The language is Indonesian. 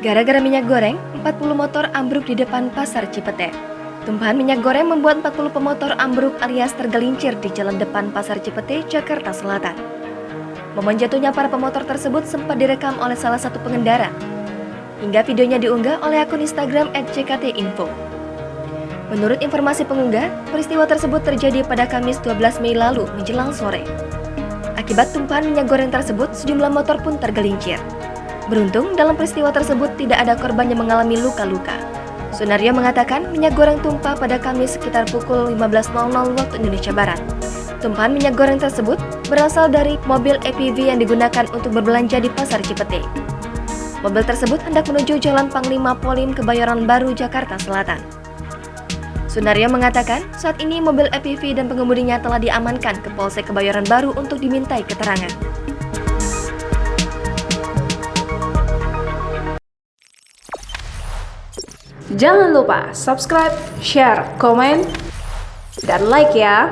Gara-gara minyak goreng, 40 motor ambruk di depan pasar Cipete. Tumpahan minyak goreng membuat 40 pemotor ambruk alias tergelincir di jalan depan pasar Cipete, Jakarta Selatan. Momen jatuhnya para pemotor tersebut sempat direkam oleh salah satu pengendara. Hingga videonya diunggah oleh akun Instagram @jktinfo. Menurut informasi pengunggah, peristiwa tersebut terjadi pada Kamis 12 Mei lalu menjelang sore. Akibat tumpahan minyak goreng tersebut, sejumlah motor pun tergelincir. Beruntung, dalam peristiwa tersebut tidak ada korban yang mengalami luka-luka. Sunario mengatakan minyak goreng tumpah pada Kamis sekitar pukul 15.00 waktu Indonesia Barat. Tumpahan minyak goreng tersebut berasal dari mobil APV yang digunakan untuk berbelanja di Pasar Cipete. Mobil tersebut hendak menuju Jalan Panglima Polim Kebayoran Baru, Jakarta Selatan. Sunario mengatakan saat ini mobil APV dan pengemudinya telah diamankan ke Polsek Kebayoran Baru untuk dimintai keterangan. Jangan lupa subscribe, share, komen, dan like ya!